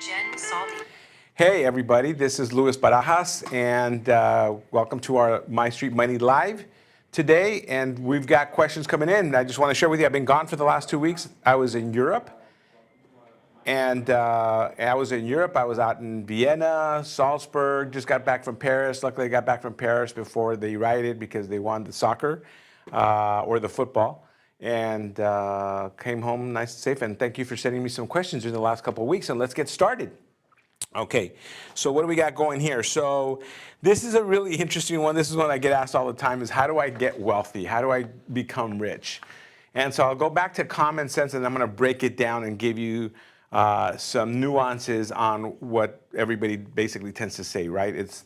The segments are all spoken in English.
Jen Salty. Hey everybody, this is Luis Barajas, and welcome to our My Street Money Live today. And we've got questions coming in. I just want to share with you, I've been gone for the last 2 weeks. I was in Europe, and I was out in Vienna, Salzburg, just got back from Paris. Luckily, I got back from Paris before they rioted because they won the soccer or the football. And came home nice and safe. And thank you for sending me some questions in the last couple of weeks. And let's get started. Okay, so what do we got going here? So this is a really interesting one. This is one I get asked all the time is how do I get wealthy? How do I become rich? And so I'll go back to common sense and I'm gonna break it down and give you some nuances on what everybody basically tends to say, right? It's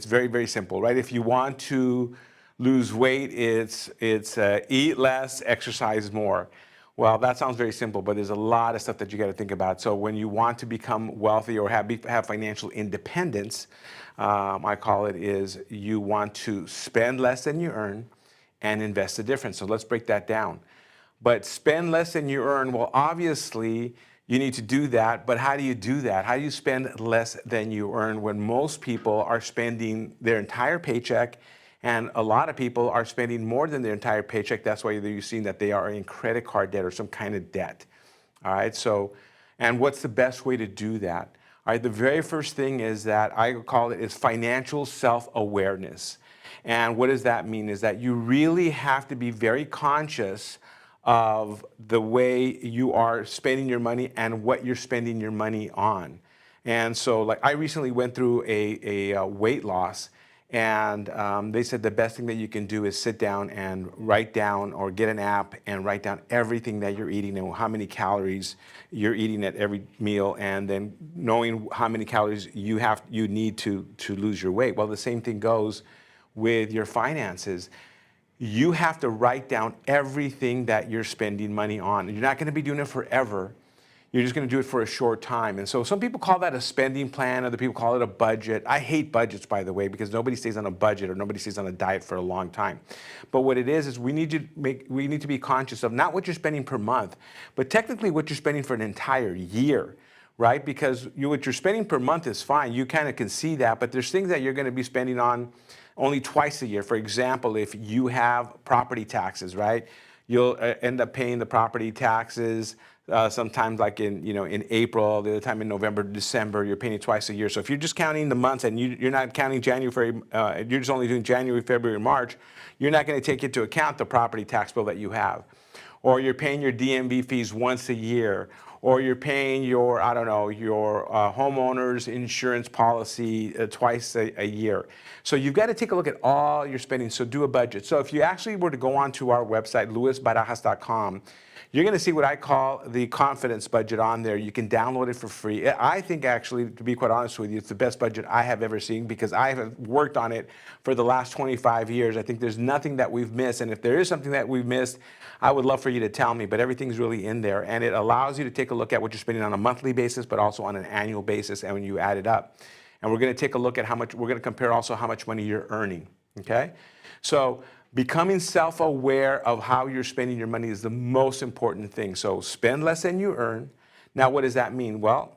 very, very simple, right? If you want to lose weight, it's eat less, exercise more. Well, that sounds very simple, but there's a lot of stuff that you got to think about. So when you want to become wealthy or have financial independence, I call it is you want to spend less than you earn and invest the difference. So let's break that down. But spend less than you earn, well, obviously you need to do that, but how do you do that? How do you spend less than you earn when most people are spending their entire paycheck? And a lot of people are spending more than their entire paycheck. That's why you're seeing that they are in credit card debt or some kind of debt. All right, so, and what's the best way to do that? All right, the very first thing is that I call it is financial self-awareness. And what does that mean? Is that you really have to be very conscious of the way you are spending your money and what you're spending your money on. And so, like, I recently went through a weight loss. And they said the best thing that you can do is sit down and write down or get an app and write down everything that you're eating and how many calories you're eating at every meal, and then knowing how many calories you need to lose your weight. Well, the same thing goes with your finances. You have to write down everything that you're spending money on. You're not going to be doing it forever. You're just going to do it for a short time. And so some people call that a spending plan, other people call it a budget. I hate budgets, by the way, because nobody stays on a budget or nobody stays on a diet for a long time. But what it is we need to be conscious of not what you're spending per month, but technically what you're spending for an entire year, right? Because what you're spending per month is fine. You kind of can see that, but there's things that you're going to be spending on only twice a year. For example, if you have property taxes, right? You'll end up paying the property taxes sometimes like in April, the other time in November, December, you're paying it twice a year. So if you're just counting the months and you're not counting January, you're just only doing January, February, March, you're not going to take into account the property tax bill that you have. Or you're paying your DMV fees once a year. Or you're paying your, I don't know, your homeowner's insurance policy twice a year. So you've got to take a look at all your spending, so do a budget. So if you actually were to go onto our website, luisbarajas.com, you're going to see what I call the confidence budget on there. You can download it for free. I think actually, to be quite honest with you, it's the best budget I have ever seen because I have worked on it for the last 25 years. I think there's nothing that we've missed. And if there is something that we've missed, I would love for you to tell me, but everything's really in there. And it allows you to take a look at what you're spending on a monthly basis, but also on an annual basis, and when you add it up. And we're going to take a look at we're going to compare also how much money you're earning, okay? So becoming self-aware of how you're spending your money is the most important thing. So spend less than you earn. Now, what does that mean? Well,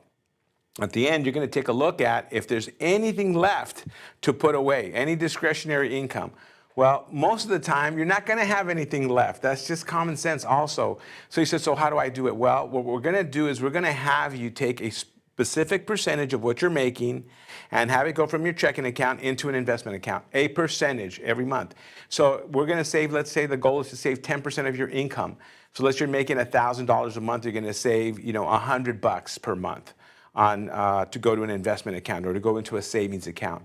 at the end, you're going to take a look at if there's anything left to put away, any discretionary income. Well, most of the time, you're not going to have anything left. That's just common sense also. So you said, so how do I do it? Well, what we're going to do is we're going to have you take a specific percentage of what you're making and have it go from your checking account into an investment account, a percentage every month. So we're going to save, let's say the goal is to save 10% of your income. So let's say you're making $1,000 a month, you're going to save, $100 per month on to go to an investment account or to go into a savings account.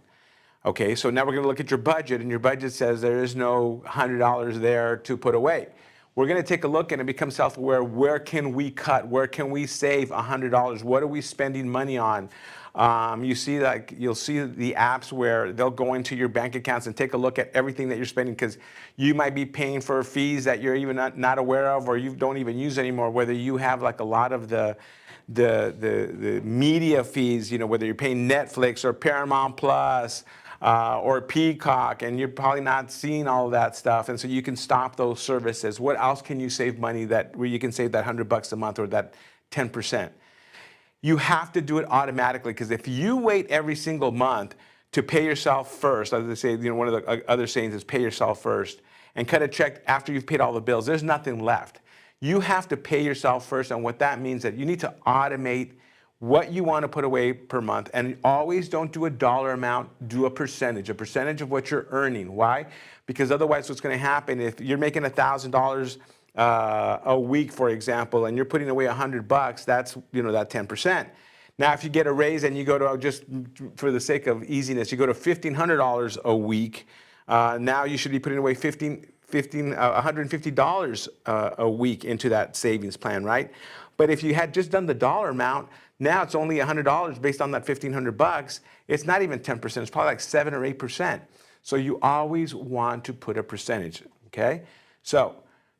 Okay, so now we're going to look at your budget, and your budget says there is no $100 there to put away. We're going to take a look and become self-aware. Where can we cut? Where can we save $100? What are we spending money on? You'll see the apps where they'll go into your bank accounts and take a look at everything that you're spending, because you might be paying for fees that you're even not aware of or you don't even use anymore. Whether you have like a lot of the media fees, whether you're paying Netflix or Paramount Plus, or Peacock, and you're probably not seeing all of that stuff, and so you can stop those services. What else can you save money where you can save that $100 a month or that 10%? You have to do it automatically, because if you wait every single month to pay yourself first, as they say, one of the other sayings is pay yourself first, and cut a check after you've paid all the bills, there's nothing left. You have to pay yourself first, and what that means is that you need to automate what you want to put away per month. And always don't do a dollar amount, do a percentage of what you're earning. Why? Because otherwise what's going to happen, if you're making $1,000 a week, for example, and you're putting away $100, that's, that 10%. Now, if you get a raise and you go to, just for the sake of easiness, you go to $1,500 a week, now you should be putting away $150 a week into that savings plan, right? But if you had just done the dollar amount, now it's only $100 based on that $1,500. It's not even 10%. It's probably like 7 or 8%. So you always want to put a percentage, okay? So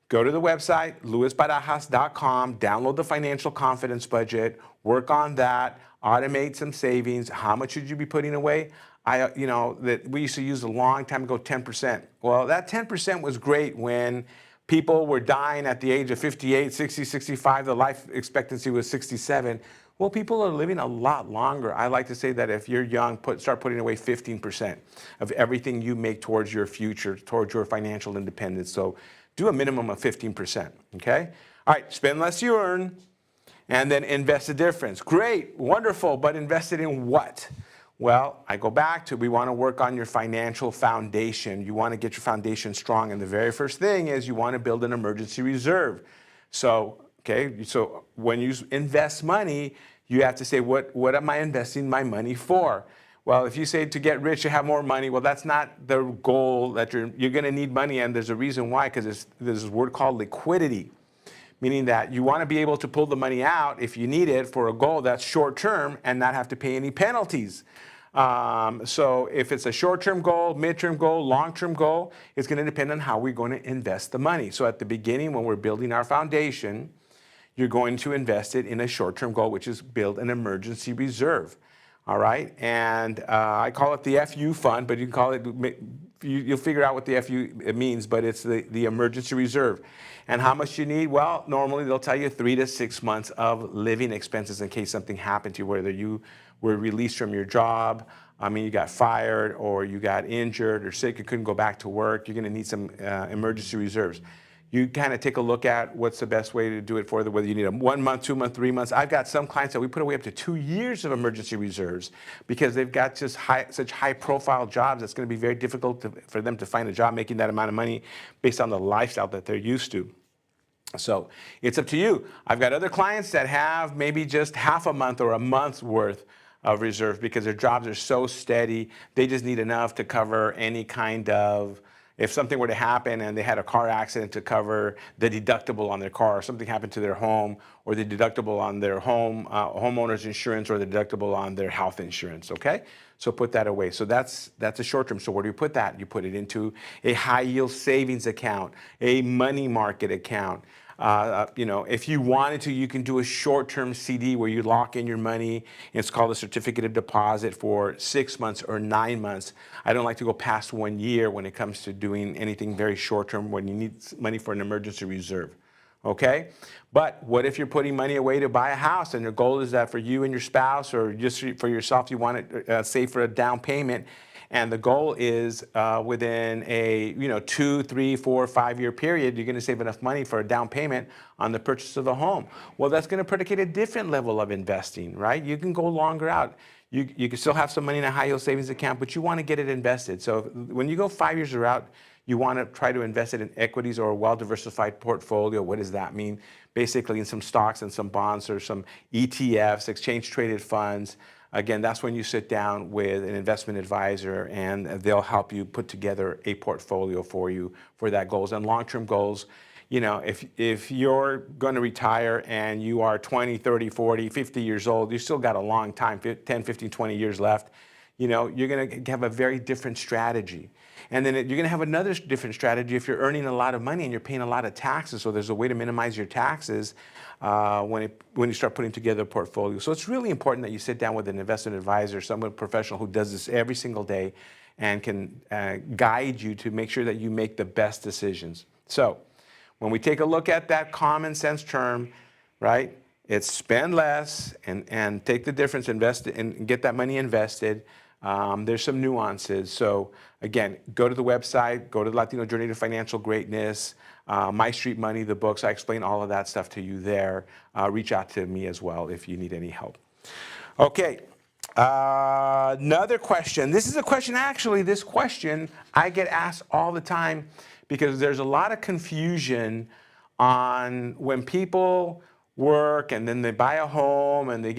go to the website, luisbarajas.com, download the Financial Confidence Budget, work on that, automate some savings. How much should you be putting away? That we used to use a long time ago, 10%. Well, that 10% was great when people were dying at the age of 58, 60, 65. The life expectancy was 67. Well, people are living a lot longer. I like to say that if you're young, start putting away 15% of everything you make towards your future, towards your financial independence. So do a minimum of 15%, okay? All right, spend less you earn, and then invest the difference. Great, wonderful, but invest it in what? Well, I go back to, we want to work on your financial foundation. You want to get your foundation strong, and the very first thing is you want to build an emergency reserve. So, okay, so when you invest money, you have to say, what am I investing my money for? Well, if you say to get rich, to have more money, well, that's not the goal. That you're going to need money, and there's a reason why, because there's this word called liquidity, meaning that you want to be able to pull the money out if you need it for a goal that's short term and not have to pay any penalties. So if it's a short-term goal, mid-term goal, long-term goal, it's going to depend on how we're going to invest the money. So at the beginning, when we're building our foundation, you're going to invest it in a short-term goal, which is build an emergency reserve. All right, and I call it the FU fund, but you can call it, you'll figure out what the FU means, but it's the emergency reserve. And how much you need? Well, normally they'll tell you 3 to 6 months of living expenses in case something happened to you, whether you were released from your job, you got fired, or you got injured or sick, you couldn't go back to work. You're going to need some emergency reserves. You kind of take a look at what's the best way to do it for them, whether you need them 1 month, 2 months, 3 months. I've got some clients that we put away up to 2 years of emergency reserves because they've got just such high-profile jobs. It's going to be very difficult for them to find a job making that amount of money based on the lifestyle that they're used to. So it's up to you. I've got other clients that have maybe just half a month or a month's worth of reserve because their jobs are so steady. They just need enough to cover any kind of, if something were to happen and they had a car accident, to cover the deductible on their car, or something happened to their home, or the deductible on their home, homeowner's insurance, or the deductible on their health insurance, okay? So put that away. So that's a short term. So where do you put that? You put it into a high yield savings account, a money market account. If you wanted to, you can do a short-term CD where you lock in your money. It's called a certificate of deposit for 6 months or 9 months. I don't like to go past 1 year when it comes to doing anything very short-term when you need money for an emergency reserve. Okay? But what if you're putting money away to buy a house and your goal is that for you and your spouse or just for yourself, you want to save for a down payment, and the goal is within a 2, 3, 4, 5 year period, you're going to save enough money for a down payment on the purchase of the home. Well, that's going to predicate a different level of investing, right? You can go longer out. You can still have some money in a high yield savings account, but you want to get it invested. So when you go 5 years out, you want to try to invest it in equities or a well-diversified portfolio. What does that mean? Basically in some stocks and some bonds or some ETFs, exchange-traded funds. Again, that's when you sit down with an investment advisor and they'll help you put together a portfolio for you for that goals. And long-term goals, if you're going to retire and you are 20, 30, 40, 50 years old, you still got a long time, 10, 15, 20 years left. You're going to have a very different strategy. And then you're going to have another different strategy if you're earning a lot of money and you're paying a lot of taxes. So there's a way to minimize your taxes when you start putting together a portfolio. So it's really important that you sit down with an investment advisor, someone professional who does this every single day and can guide you to make sure that you make the best decisions. So when we take a look at that common sense term, right? It's spend less and take the difference, invest and get that money invested. There's some nuances. So again, go to the website, go to the Latino Journey to Financial Greatness, My Street Money, the books. I explain all of that stuff to you there. Reach out to me as well if you need any help. Okay. Another question. This is a question, actually, this question I get asked all the time because there's a lot of confusion on when people work and then they buy a home and they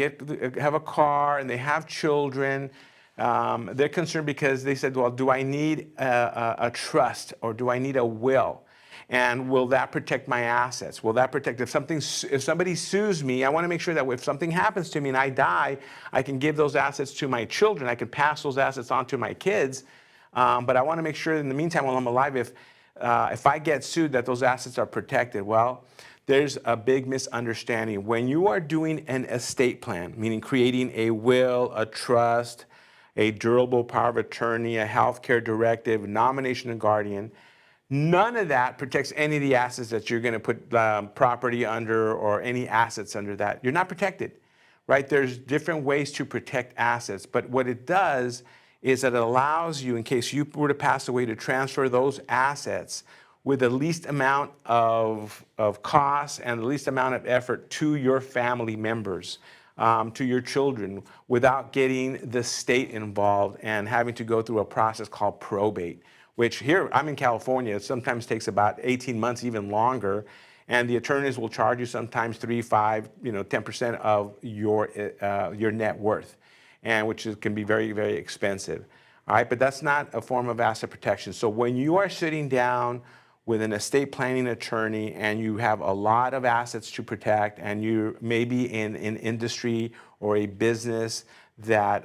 have a car and they have children. They're concerned because they said, well, do I need a trust or do I need a will? And will that protect my assets? Will that protect, if somebody sues me, I want to make sure that if something happens to me and I die, I can give those assets to my children. I can pass those assets on to my kids. But I want to make sure in the meantime, while I'm alive, if I get sued, that those assets are protected. Well, there's a big misunderstanding. When you are doing an estate plan, meaning creating a will, a trust, a durable power of attorney, a healthcare directive, nomination and guardian, none of that protects any of the assets that you're going to put property under or any assets under that. You're not protected, right? There's different ways to protect assets, but what it does is that it allows you, in case you were to pass away, to transfer those assets with the least amount of cost and the least amount of effort to your family members, to your children, without getting the state involved and having to go through a process called probate, which here, I'm in California, it sometimes takes about 18 months, even longer, and the attorneys will charge you sometimes 3, 5, 10% of your net worth, and can be very, very expensive. All right, but that's not a form of asset protection. So when you are sitting down with an estate planning attorney and you have a lot of assets to protect and you may be in an industry or a business that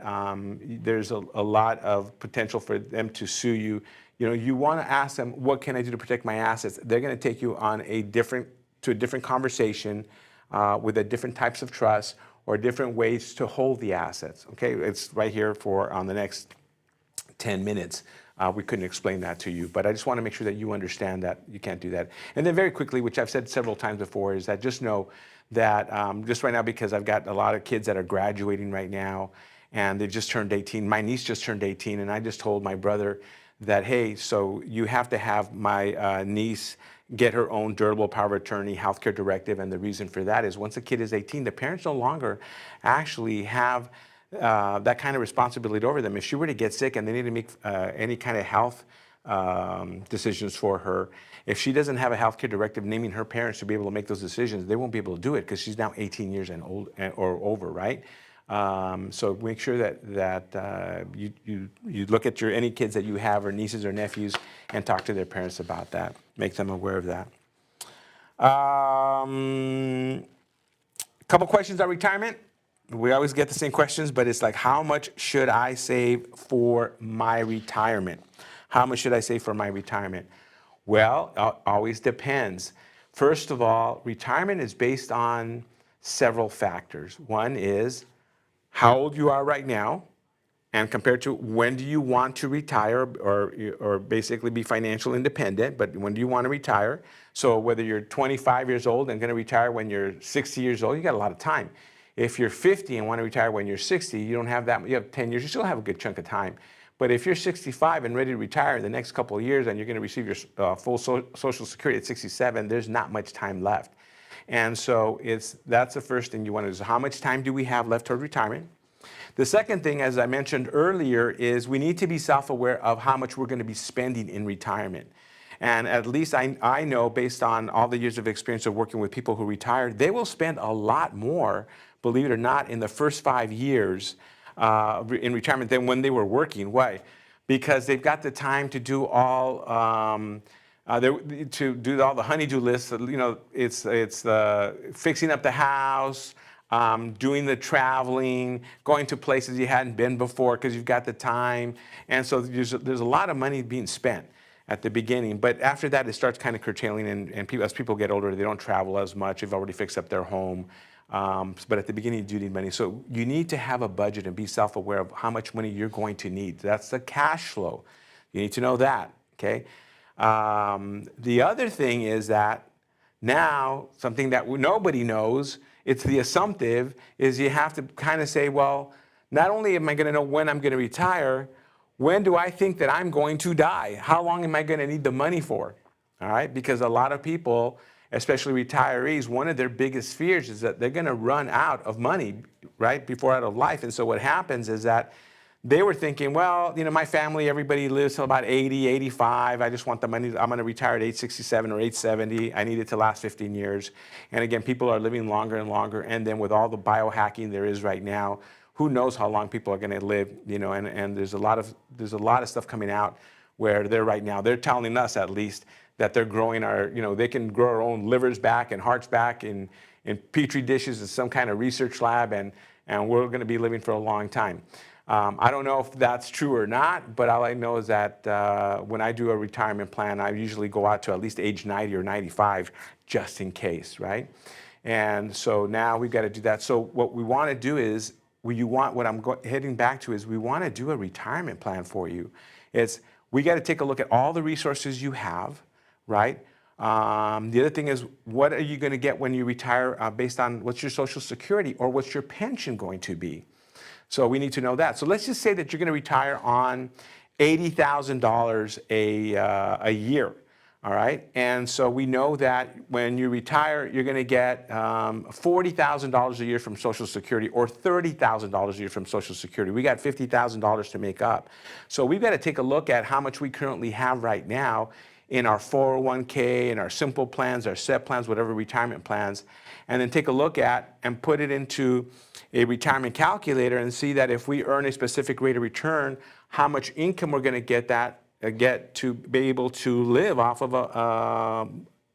there's a lot of potential for them to sue you, you want to ask them, what can I do to protect my assets? They're going to take you on a different conversation with different types of trust or different ways to hold the assets. Okay, it's right here on the next 10 minutes. We couldn't explain that to you, but I just want to make sure that you understand that you can't do that. And then very quickly, which I've said several times before, is that just know that just right now, because I've got a lot of kids that are graduating right now and they've just turned 18. My niece just turned 18 and I just told my brother that, hey, so you have to have my niece get her own durable power of attorney, healthcare directive, and the reason for that is once a kid is 18, the parents no longer actually have that kind of responsibility over them. If she were to get sick and they need to make any kind of health decisions for her, if she doesn't have a healthcare directive naming her parents to be able to make those decisions, they won't be able to do it because she's now 18 years and old or over, right? So make sure that you look at any kids that you have or nieces or nephews and talk to their parents about that. Make them aware of that. Couple questions on retirement. We always get the same questions, but it's like, how much should I save for my retirement? How much should I save for my retirement? Well, it always depends. First of all, retirement is based on several factors. One is how old you are right now, and compared to when do you want to retire or basically be financially independent, but when do you want to retire? So whether you're 25 years old and going to retire when you're 60 years old, you got a lot of time. If you're 50 and want to retire when you're 60, you don't have that, you have 10 years, you still have a good chunk of time. But if you're 65 and ready to retire in the next couple of years and you're going to receive your full Social Security at 67, there's not much time left. And so that's the first thing you want to do is how much time do we have left toward retirement? The second thing, as I mentioned earlier, is we need to be self-aware of how much we're going to be spending in retirement. And at least I know, based on all the years of experience of working with people who retired, they will spend a lot more, believe it or not, in the first 5 years in retirement than when they were working. Why? Because they've got the time to do all the honey-do lists. It's fixing up the house, doing the traveling, going to places you hadn't been before because you've got the time. And so there's a lot of money being spent at the beginning. But after that, it starts kind of curtailing, and as people get older, they don't travel as much. They've already fixed up their home. But at the beginning, you do need money. So you need to have a budget and be self-aware of how much money you're going to need. That's the cash flow. You need to know that, okay? The other thing is that now, something that nobody knows it's the assumptive, is you have to kind of say, well, not only am I going to know when I'm going to retire, when do I think that I'm going to die? How long am I going to need the money for? All right, because a lot of people, especially retirees, one of their biggest fears is that they're going to run out of money, right, before out of life. And so what happens is that they were thinking, well, my family, everybody lives till about 80, 85. I just want the money. I'm going to retire at age 67 or age 70. I need it to last 15 years. And again, people are living longer and longer. And then with all the biohacking there is right now, who knows how long people are going to live, and there's a lot of stuff coming out where they're telling us at least that they're growing they can grow our own livers back and hearts back in petri dishes in some kind of research lab, and we're going to be living for a long time. I don't know if that's true or not, but all I know is that when I do a retirement plan, I usually go out to at least age 90 or 95 just in case, right? And so now we've got to do that. So what we want to do is, heading back to is we want to do a retirement plan for you. We got to take a look at all the resources you have, right? The other thing is, what are you going to get when you retire based on what's your Social Security or what's your pension going to be? So we need to know that. So let's just say that you're going to retire on $80,000 a year. All right, and so we know that when you retire, you're going to get $40,000 a year from Social Security or $30,000 a year from Social Security. We got $50,000 to make up. So we've got to take a look at how much we currently have right now in our 401k, in our simple plans, our SEP plans, whatever retirement plans, and then take a look at and put it into a retirement calculator and see that if we earn a specific rate of return, how much income we're going to get to be able to live off of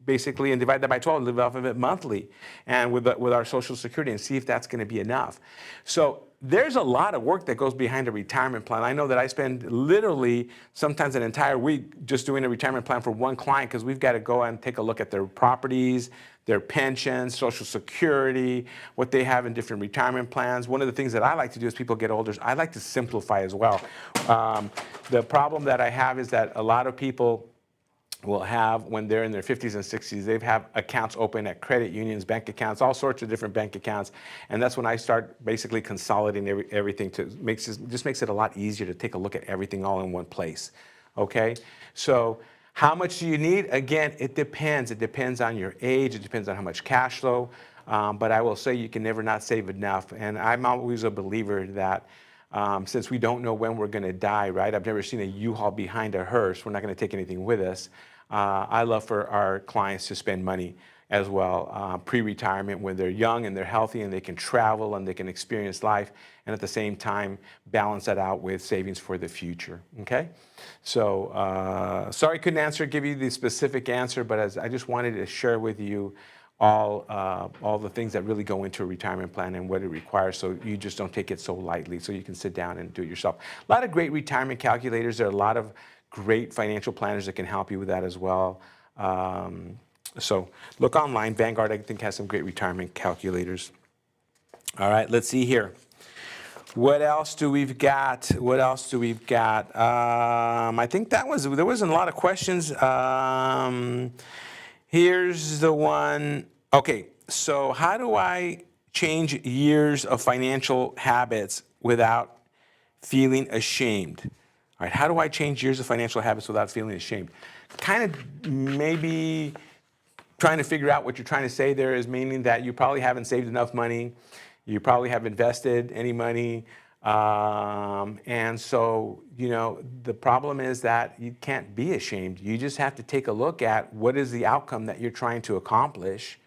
basically, and divide that by 12, live off of it monthly, and with our Social Security, and see if that's going to be enough. So there's a lot of work that goes behind a retirement plan. I know that I spend literally sometimes an entire week just doing a retirement plan for one client, because we've got to go and take a look at their properties, their pensions, Social Security, what they have in different retirement plans. One of the things that I like to do as people get older is I like to simplify as well. The problem that I have is that a lot of people will have, when they're in their 50s and 60s, they have accounts open at credit unions, bank accounts, all sorts of different bank accounts. And that's when I start basically consolidating everything just makes it a lot easier to take a look at everything all in one place. Okay? So how much do you need? Again, it depends. It depends on your age. It depends on how much cash flow. But I will say you can never not save enough. And I'm always a believer that since we don't know when we're going to die, right? I've never seen a U-Haul behind a hearse. We're not going to take anything with us. I love for our clients to spend money as well, pre-retirement, when they're young and they're healthy and they can travel and they can experience life, and at the same time balance that out with savings for the future. Okay, so sorry I couldn't give you the specific answer, but I just wanted to share with you all the things that really go into a retirement plan and what it requires, so you just don't take it so lightly, so you can sit down and do it yourself. A lot of great retirement calculators. There are a lot of great financial planners that can help you with that as well. So look online. Vanguard, I think, has some great retirement calculators. All right, let's see here. What else do we've got? I think there wasn't a lot of questions. Here's the one. Okay, so how do I change years of financial habits without feeling ashamed? All right, how do I change years of financial habits without feeling ashamed? Kind of maybe trying to figure out what you're trying to say there is meaning that you probably haven't saved enough money. You probably haven't invested any money. And so, the problem is that you can't be ashamed. You just have to take a look at what is the outcome that you're trying to accomplish.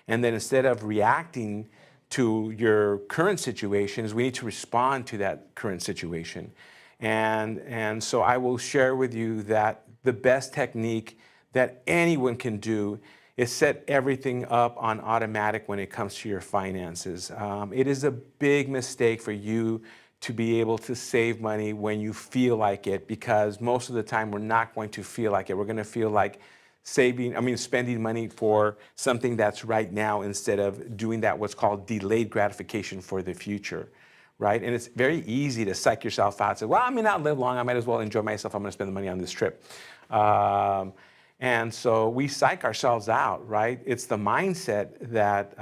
And then instead of reacting to your current situations, we need to respond to that current situation. And so I will share with you that the best technique that anyone can do is set everything up on automatic when it comes to your finances. It is a big mistake for you to be able to save money when you feel like it, because most of the time we're not going to feel like it. We're going to feel like spending money for something that's right now instead of doing that what's called delayed gratification for the future. Right? And it's very easy to psych yourself out and say, well, I may not live long, I might as well enjoy myself, I'm going to spend the money on this trip. And so we psych ourselves out, right? It's the mindset that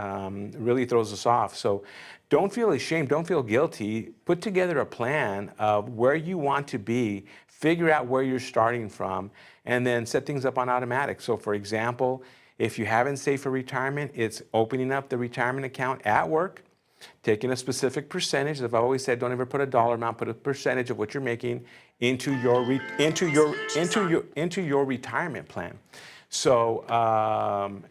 really throws us off. So don't feel ashamed, don't feel guilty. Put together a plan of where you want to be, figure out where you're starting from, and then set things up on automatic. So for example, if you haven't saved for retirement, it's opening up the retirement account at work, taking a specific percentage. As I've always said, don't ever put a dollar amount, put a percentage of what you're making into your retirement plan. So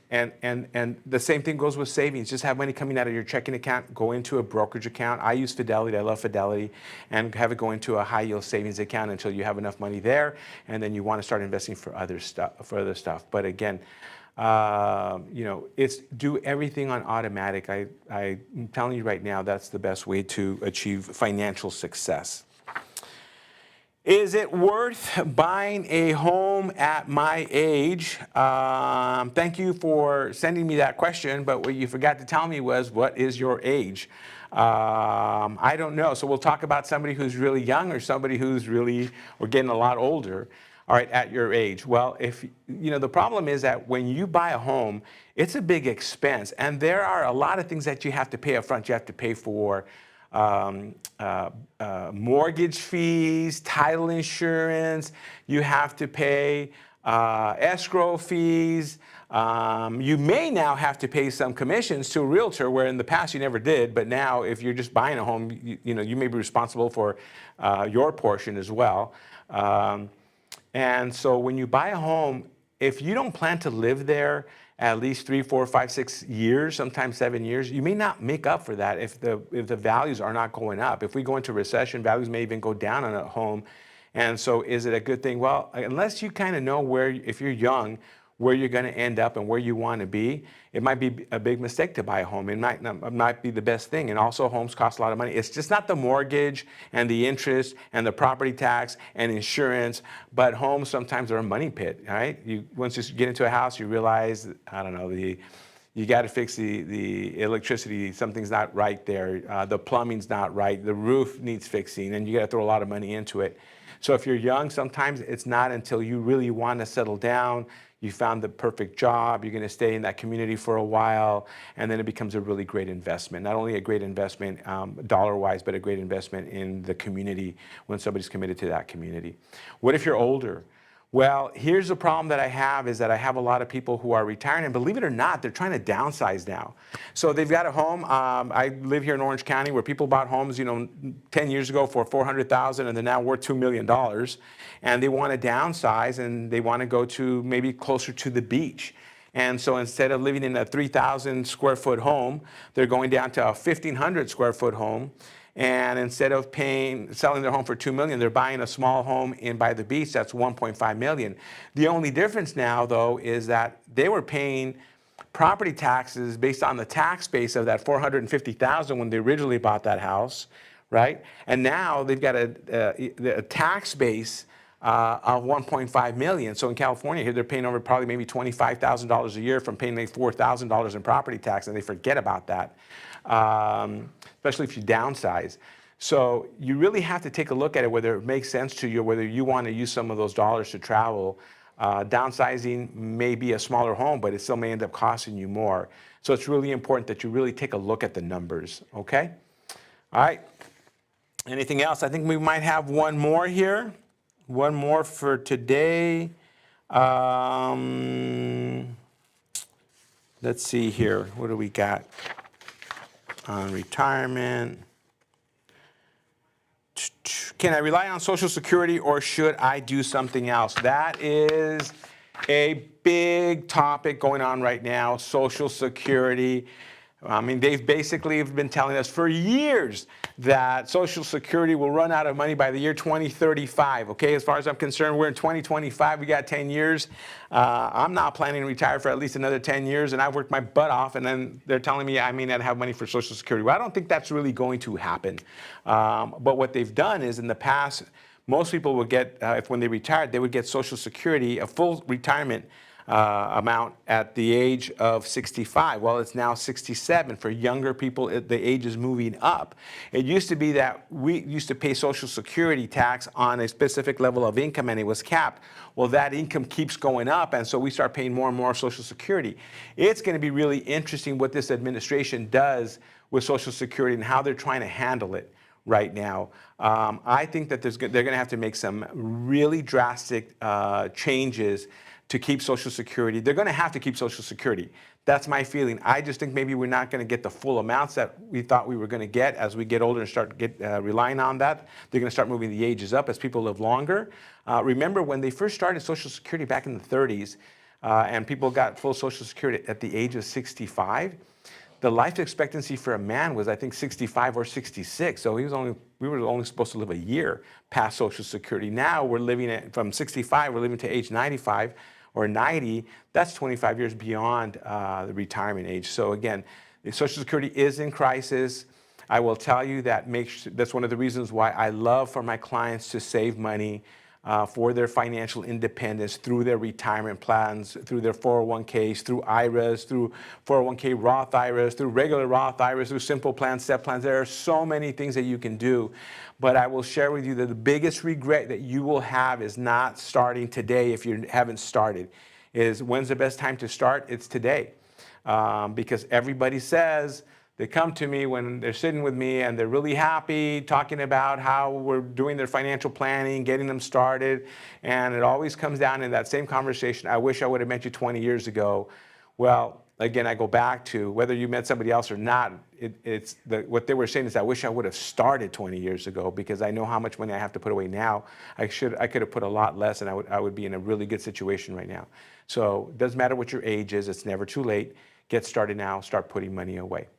and the same thing goes with savings. Just have money coming out of your checking account, go into a brokerage account. I use Fidelity. I love Fidelity, and have it go into a high yield savings account until you have enough money there, and then you want to start investing for other stuff. But again, it's do everything on automatic. I'm telling you right now, that's the best way to achieve financial success. Is it worth buying a home at my age? Thank you for sending me that question, but what you forgot to tell me was, what is your age? I don't know. So we'll talk about somebody who's really young or somebody who's really, or getting a lot older. All right, at your age. Well, the problem is that when you buy a home, it's a big expense, and there are a lot of things that you have to pay up front. You have to pay for mortgage fees, title insurance. You have to pay escrow fees. You may now have to pay some commissions to a realtor, where in the past you never did, but now if you're just buying a home, you may be responsible for your portion as well. And so when you buy a home, if you don't plan to live there at least 3, 4, 5, 6 years, sometimes 7 years, you may not make up for that if the values are not going up. If we go into recession, values may even go down on a home. And so is it a good thing? Well, unless you kind of know where, if you're young, where you're going to end up and where you want to be, it might be a big mistake to buy a home. It might be the best thing. And also, homes cost a lot of money. It's just not the mortgage and the interest and the property tax and insurance, but homes sometimes are a money pit, right? Once you get into a house, you realize, I don't know, you got to fix the electricity. Something's not right there. The plumbing's not right. The roof needs fixing, and you got to throw a lot of money into it. So if you're young, sometimes it's not until you really want to settle down, you found the perfect job, you're going to stay in that community for a while, and then it becomes a really great investment. Not only a great investment dollar-wise, but a great investment in the community when somebody's committed to that community. What if you're older? Well, here's the problem that I have, is that I have a lot of people who are retiring, and believe it or not, they're trying to downsize now. So they've got a home. I live here in Orange County, where people bought homes, 10 years ago for $400,000, and they're now worth $2 million. And they want to downsize, and they want to go to maybe closer to the beach. And so instead of living in a 3,000 square foot home, they're going down to a 1,500 square foot home. And instead of selling their home for $2 million, they're buying a small home in by the beach that's $1.5 million. The only difference now, though, is that they were paying property taxes based on the tax base of that $450,000 when they originally bought that house, right? And now they've got a tax base of $1.5 million. So in California here, they're paying over probably maybe $25,000 a year from paying maybe $4,000 in property tax, and they forget about that. Especially if you downsize. So you really have to take a look at it, whether it makes sense to you, whether you want to use some of those dollars to travel. Downsizing may be a smaller home, but it still may end up costing you more. So it's really important that you really take a look at the numbers, okay? All right. Anything else? I think we might have one more here. One more for today. Let's see here. What do we got on retirement? Can I rely on Social Security, or should I do something else? That is a big topic going on right now, Social Security. I mean, they've basically been telling us for years that Social Security will run out of money by the year 2035. Okay, as far as I'm concerned, we're in 2025. We got 10 years. I'm not planning to retire for at least another 10 years, and I've worked my butt off, and then they're telling me I may not have money for Social Security. Well, I don't think that's really going to happen. But what they've done is, in the past, most people would get, if when they retired, they would get Social Security, a full retirement amount at the age of 65. Well, it's now 67. For younger people, the age is moving up. It used to be that we used to pay Social Security tax on a specific level of income and it was capped. Well, that income keeps going up, and so we start paying more and more Social Security. It's going to be really interesting what this administration does with Social Security and how they're trying to handle it right now. I think that they're going to have to make some really drastic changes to keep Social Security. They're going to have to keep Social Security. That's my feeling. I just think maybe we're not going to get the full amounts that we thought we were going to get as we get older and start relying on that. They're going to start moving the ages up as people live longer. Remember when they first started Social Security back in the 30s, and people got full Social Security at the age of 65, the life expectancy for a man was, I think, 65 or 66. So we were only supposed to live a year past Social Security. Now we're living from 65, we're living to age 95 or 90. That's 25 years beyond the retirement age. So again, the Social Security is in crisis. I will tell you that that's one of the reasons why I love for my clients to save money for their financial independence through their retirement plans, through their 401ks, through IRAs, through 401k Roth IRAs, through regular Roth IRAs, through simple plans, step plans. There are so many things that you can do. But I will share with you that the biggest regret that you will have is not starting today if you haven't started. Is when's the best time to start? It's today. Because everybody says, they come to me when they're sitting with me and they're really happy, talking about how we're doing their financial planning, getting them started. And it always comes down in that same conversation, I wish I would have met you 20 years ago. Well, again, I go back to whether you met somebody else or not, what they were saying is, I wish I would have started 20 years ago because I know how much money I have to put away now. I could have put a lot less and I would be in a really good situation right now. So it doesn't matter what your age is, it's never too late. Get started now, start putting money away.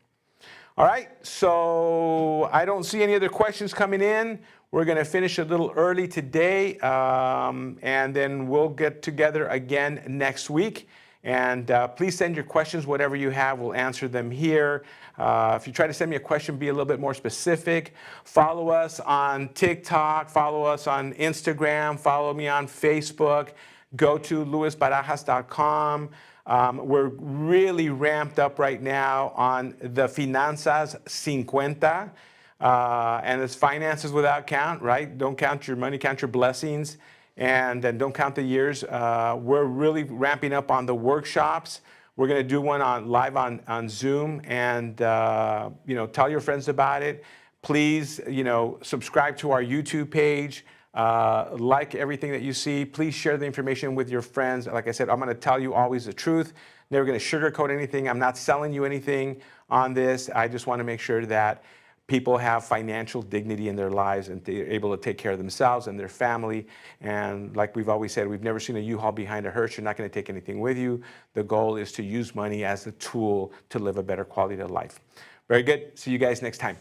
All right, so I don't see any other questions coming in. We're going to finish a little early today, and then we'll get together again next week. And please send your questions, whatever you have, we'll answer them here. If you try to send me a question, be a little bit more specific. Follow us on TikTok, follow us on Instagram, follow me on Facebook. Go to luisbarajas.com. We're really ramped up right now on the Finanzas 50, and it's finances without count, right? Don't count your money, count your blessings, and then don't count the years. We're really ramping up on the workshops. We're going to do one live on Zoom, and tell your friends about it. Please, subscribe to our YouTube page. Like everything that you see. Please share the information with your friends. Like I said, I'm going to tell you always the truth. Never going to sugarcoat anything. I'm not selling you anything on this. I just want to make sure that people have financial dignity in their lives and they're able to take care of themselves and their family. And like we've always said, we've never seen a U-Haul behind a hearse. You're not going to take anything with you. The goal is to use money as a tool to live a better quality of life. Very good. See you guys next time.